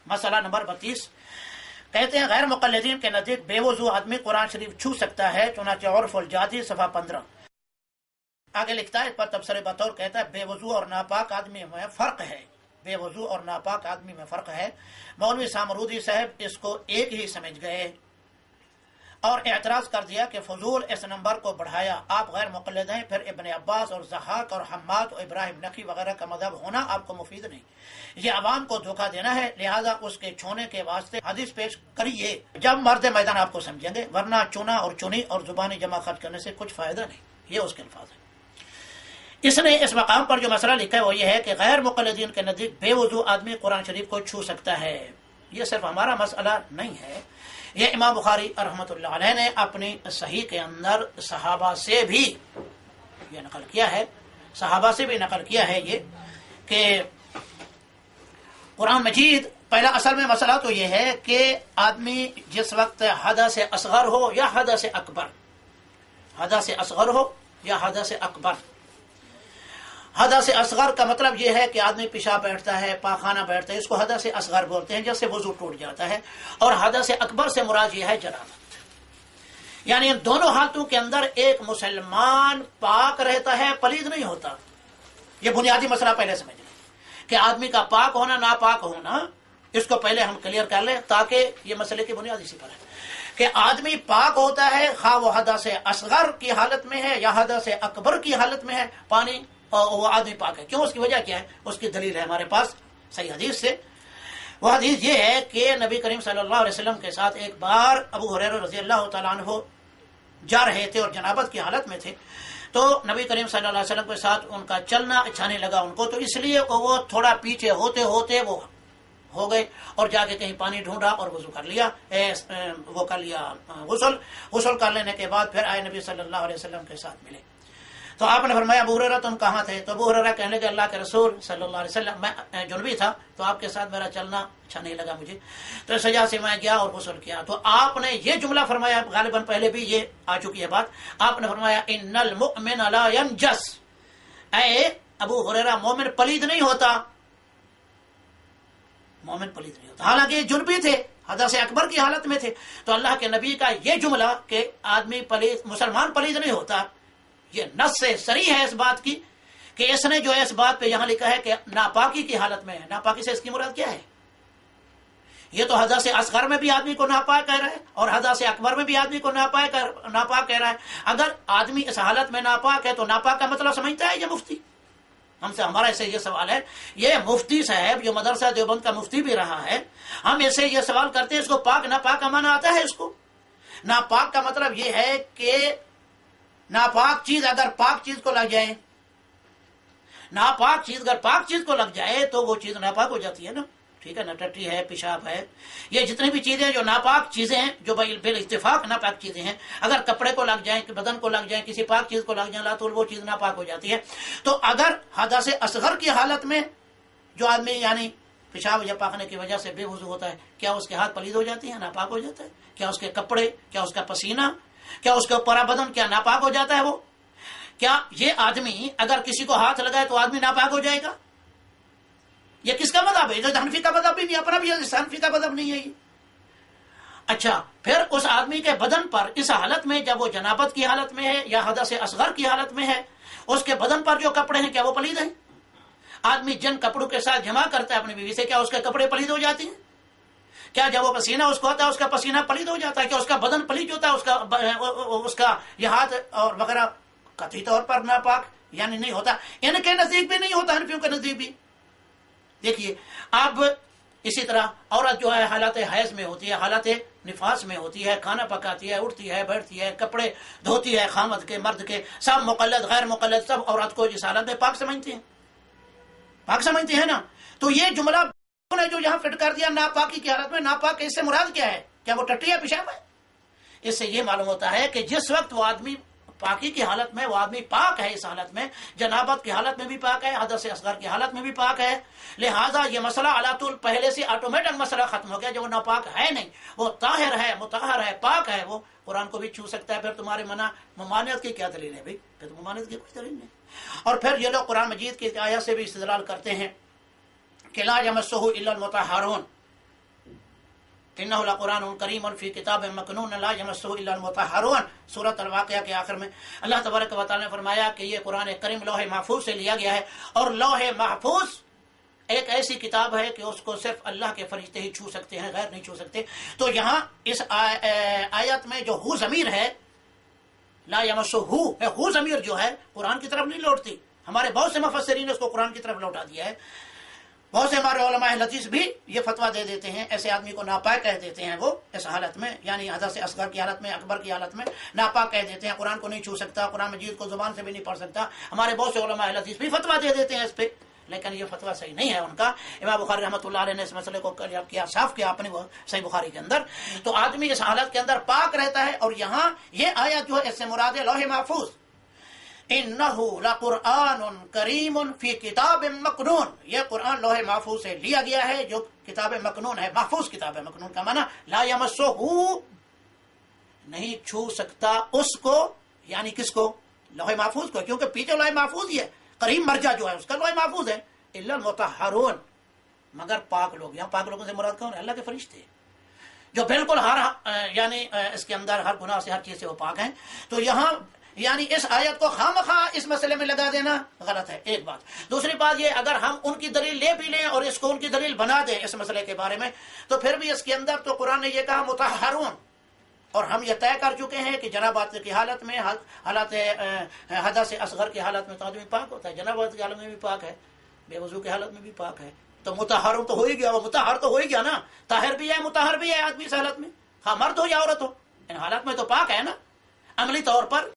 مسئلہ نمبر 32 کہتے ہیں غیر مقلدین کے نزدیک بے وضو آدمی قرآن شریف چھو سکتا ہے، چنانچہ عرف الجادی صفحہ 15۔ آگے لکھتا ہے اس پر تبصرے بطور کہتا ہے بے وضو اور ناپاک آدمی میں فرق ہے، بے وضو اور ناپاک آدمی میں فرق ہے۔ مولوی سامرودی صاحب اس کو ایک ہی سمجھ گئے اور اعتراض کر دیا کہ فضول اس نمبر کو بڑھایا، آپ غیر مقلد ہیں، پھر ابن عباس اور ضحاک اور حماد اور ابراہیم نقی وغیرہ کا مذہب ہونا آپ کو مفید نہیں، یہ عوام کو دھوکہ دینا ہے، لہذا اس کے چھونے کے واسطے حدیث پیش کریے جب مرد میدان آپ کو سمجھیں گے، ورنہ چنا اور چنی اور زبانی جمع خرچ کرنے سے کچھ فائدہ نہیں۔ یہ اس کے الفاظ ہیں۔ اس نے اس مقام پر جو مسئلہ لکھا ہے وہ یہ ہے کہ غیر مقلدین کے نزدیک بے وضو آدمی قرآن شریف کو چھو سکتا ہے۔ یہ صرف ہمارا مسئلہ نہیں ہے، یہ امام بخاری رحمۃ اللہ علیہ نے اپنی صحیح کے اندر صحابہ سے بھی یہ نقل کیا ہے، صحابہ سے بھی نقل کیا ہے یہ کہ قرآن مجید پہلا اصل میں مسئلہ تو یہ ہے کہ آدمی جس وقت حدث اصغر ہو یا حدث اکبر، حدث اصغر ہو یا حدث اکبر، حدث اصغر کا مطلب یہ ہے کہ آدمی پیشاب بیٹھتا ہے، پاخانہ بیٹھتا ہے، اس کو حدث اصغر بولتے ہیں، جس سے وضو ٹوٹ جاتا ہے، اور حدث اکبر سے مراد یہ ہے جنابت۔ یعنی ان دونوں حالتوں کے اندر ایک مسلمان پاک رہتا ہے، پلید نہیں ہوتا۔ یہ بنیادی مسئلہ پہلے سمجھ لیں کہ آدمی کا پاک ہونا ناپاک ہونا، اس کو پہلے ہم کلیئر کر لیں تاکہ یہ مسئلے کی بنیادی سی پر ہے کہ آدمی پاک ہوتا ہے خواہ وہ حدث اصغر کی حالت میں ہے یا حدث اکبر کی حالت میں ہے، پانی وہ آدمی پاک ہے۔ کیوں؟ اس کی وجہ کیا ہے؟ اس کی دلیل ہے ہمارے پاس صحیح حدیث سے۔ وہ حدیث یہ ہے کہ نبی کریم صلی اللہ علیہ وسلم کے ساتھ ایک بار ابو ہریرہ رضی اللہ تعالیٰ عنہ جا رہے تھے اور جنابت کی حالت میں تھے، تو نبی کریم صلی اللہ علیہ وسلم کے ساتھ ان کا چلنا اچھا نہیں لگا ان کو، تو اس لیے وہ تھوڑا پیچھے ہوتے ہوتے وہ ہو گئے اور جا کے کہیں پانی ڈھونڈا اور وضو کر لیا، وہ کر لیا غسل کر لینے کے بعد پھر آئے نبی صلی اللہ علیہ وسلم کے ساتھ ملے، تو آپ نے فرمایا ابو ہریرہ تم کہاں تھے؟ تو ابو ہریرہ کہنے لگے اللہ کے رسول صلی اللہ علیہ وسلم میں جنبی تھا تو آپ کے ساتھ میرا چلنا اچھا نہیں لگا مجھے، تو اس وجہ سے میں گیا اور غسل کیا۔ تو آپ نے یہ جملہ فرمایا، غالباً پہلے بھی یہ آ چکی ہے بات، آپ نے فرمایا ان المؤمن لا ینجس، اے ابو ہریرہ مومن پلید نہیں ہوتا، مومن پلید نہیں ہوتا، حالانکہ یہ جنبی تھے، حدث اکبر کی حالت میں تھے۔ تو اللہ کے نبی کا یہ جملہ کہ آدمی پلید، مسلمان پلید نہیں ہوتا، یہ نص سے صریح ہے اس بات کی کہ اس نے جو ہے اس بات پہ یہاں لکھا ہے کہ ناپاکی کی حالت میں ہے۔ ناپاکی سے اس کی مراد کیا ہے؟ یہ تو حدث اصغر میں بھی آدمی کو ناپاک کہہ رہا ہے اور حدث اکبر میں بھی آدمی کو ناپاک کہہ رہا ہے۔ اگر آدمی اس حالت میں ناپاک ہے تو ناپاک کا مطلب سمجھتا ہے یہ مفتی؟ ہم سے ہمارا ایسے یہ سوال ہے، یہ مفتی صاحب جو مدرسہ دیوبند کا مفتی بھی رہا ہے، ہم ایسے یہ سوال کرتے ہیں اس کو پاک ناپاک کا معنی آتا ہے؟ اس کو ناپاک کا مطلب یہ ہے کہ ناپاک چیز اگر پاک چیز کو لگ جائے، ناپاک چیز اگر پاک چیز کو لگ جائے تو وہ چیز ناپاک ہو جاتی ہے نا، ٹھیک ہے نا، ٹٹی ہے، پیشاب ہے، یہ جتنی بھی چیزیں جو ناپاک چیزیں ہیں، جو بال اتفاق ناپاک چیزیں ہیں، اگر کپڑے کو لگ جائیں، بدن کو لگ جائیں، کسی پاک چیز کو لگ جائیں تو وہ چیز ناپاک ہو جاتی ہے۔ تو اگر حدث اصغر کی حالت میں جو آدمی یعنی پیشاب یا پاخنے کی وجہ سے بے وضو ہوتا ہے، کیا اس کے ہاتھ پلید ہو جاتے ہیں، ناپاک ہو جاتا ہے؟ کیا اس کے کپڑے، کیا اس کا پسینہ، کیا اس کا پورا بدن کیا ناپاک ہو جاتا ہے؟ وہ کیا یہ آدمی اگر کسی کو ہاتھ لگائے تو آدمی ناپاک ہو جائے گا؟ یہ کس کا مذہب ہے؟ حنفی کا مذہب بھی نہیں، اپنا بھی حنفی کا مذہب نہیں ہے یہ۔ اچھا، پھر اس آدمی کے بدن پر اس حالت میں جب وہ جنابت کی حالت میں ہے یا حدث اصغر کی حالت میں ہے، اس کے بدن پر جو کپڑے ہیں کیا وہ پلید ہیں؟ آدمی جن کپڑوں کے ساتھ جمع کرتا ہے اپنی بیوی سے، کیا اس کے کپڑے پلید ہو جاتے ہیں؟ کیا جب وہ پسینہ اس کو ہوتا ہے اس کا پسینہ پلید ہو جاتا ہے؟ کیا اس کا بدن پلید ہوتا ہے؟ اس کا یہ ہاتھ اور وغیرہ قطعی طور پر ناپاک یعنی نہیں ہوتا، ان کے نزدیک بھی نہیں ہوتا، حنفیوں کے نزدیک بھی۔ دیکھیے اب اسی طرح عورت جو ہے حالات حیض میں ہوتی ہے، حالات نفاس میں ہوتی ہے، کھانا پکاتی ہے، اٹھتی ہے، بیٹھتی ہے، کپڑے دھوتی ہے، خامد کے مرد کے، سب مقلد غیر مقلد سب عورت کو اس حالت میں پاک سمجھتے ہیں، پاک سمجھتے ہیں نا۔ تو یہ جملہ نے جو یہاں فٹ کر دیا ناپاکی کی حالت میں، ناپاک اس سے مراد کیا ہے؟ کیا وہ ٹٹی ہے، پیشاب ہے؟ اس سے یہ معلوم ہوتا ہے کہ جس وقت وہ آدمی پاکی کی حالت میں، وہ آدمی پاک ہے، اس حالت میں جنابت کی حالت میں بھی پاک ہے، حدث اصغر کی حالت میں بھی پاک ہے، لہذا یہ مسئلہ علی طول پہلے سے آٹومیٹک مسئلہ ختم ہو گیا۔ جو وہ ناپاک ہے نہیں، وہ طاہر ہے، مطہر ہے، پاک ہے، وہ قرآن کو بھی چھو سکتا ہے۔ پھر تمہارے ممانعت کی کیا دلیل ہے بھائی؟ پھر ممانعت کی کوئی دلیل نہیں۔ اور پھر یہ لوگ قرآن مجید کی آیت سے بھی استدلال کرتے ہیں کہ لا یمسہ الا المطہرون، انہ لقرآن کریم فی کتاب مکنون لا یمسہ الا المطہرون، سورۃ الواقعہ کے آخر میں اللہ تبارک و تعالیٰ نے فرمایا کہ یہ قرآن کریم لوح محفوظ سے لیا گیا ہے، اور لوح محفوظ ایک ایسی کتاب ہے کہ اس کو صرف اللہ کے فرشتے ہی چھو سکتے ہیں، غیر نہیں چھو سکتے۔ تو یہاں اس آیت میں جو ہو ضمیر ہے، لا یمسہ ہو ضمیر جو ہے قرآن کی طرف نہیں لوٹتی۔ ہمارے بہت سے مفسرین نے اس کو قرآن کی طرف لوٹا دیا ہے۔ بہت سے ہمارے علماء حدیث بھی یہ فتویٰ دے دیتے ہیں، ایسے آدمی کو ناپاک کہہ دیتے ہیں، وہ اس حالت میں یعنی حدث اصغر کی حالت میں، اکبر کی حالت میں ناپاک کہہ دیتے ہیں، قرآن کو نہیں چھو سکتا، قرآن مجید کو زبان سے بھی نہیں پڑھ سکتا۔ ہمارے بہت سے علماء حدیث بھی فتویٰ دے دیتے ہیں اس پہ، لیکن یہ فتویٰ صحیح نہیں ہے ان کا۔ امام بخاری رحمۃ اللہ علیہ نے اس مسئلے کو کیا صاف کیا اپنے صحیح بخاری کے اندر۔ تو آدمی اس حالت کے اندر پاک رہتا ہے، اور یہاں یہ آیت جو ہے اس سے مراد ہے لوح محفوظ، انہ لقرآن کریم فی کتاب مکنون، یہ قرآن لوح محفوظ سے لیا گیا ہے جو کتاب مکنون ہے، محفوظ کتاب ہے۔ مکنون کا معنی لا یمسہ، نہیں چھو سکتا اس کو، یعنی کس کو؟ لوح محفوظ کو، کیونکہ پیچھے لوح محفوظ ہی ہے، قریب مرجع جو ہے اس کا لوح محفوظ ہے، الا المطہرون، مگر پاک لوگ۔ یہاں پاک لوگوں سے مراد کون ہے؟ اللہ کے فرشتے، جو بالکل ہر یعنی اس کے اندر ہر گناہ سے، ہر چیز سے وہ پاک ہیں۔ تو یہاں یعنی اس آیت کو خامخواہ اس مسئلے میں لگا دینا غلط ہے، ایک بات۔ دوسری بات یہ، اگر ہم ان کی دلیل لے بھی لیں اور اس کو ان کی دلیل بنا دیں اس مسئلے کے بارے میں، تو پھر بھی اس کے اندر تو قرآن نے یہ کہا مطہرون، اور ہم یہ طے کر چکے ہیں کہ جنابت کی حالت میں، حالت حدث اصغر کی حالت میں تو آدمی پاک ہوتا ہے، جنابت کی حالت میں بھی پاک ہے، بے وضو کی حالت میں بھی پاک ہے، تو مطہر تو ہو ہی گیا، وہ مطہر تو ہو ہی گیا نا، طاہر بھی ہے مطہر بھی ہے آدمی اس حالت میں، ہاں مرد ہو یا عورت ہو، ان حالت میں تو پاک ہے نا عملی طور پر۔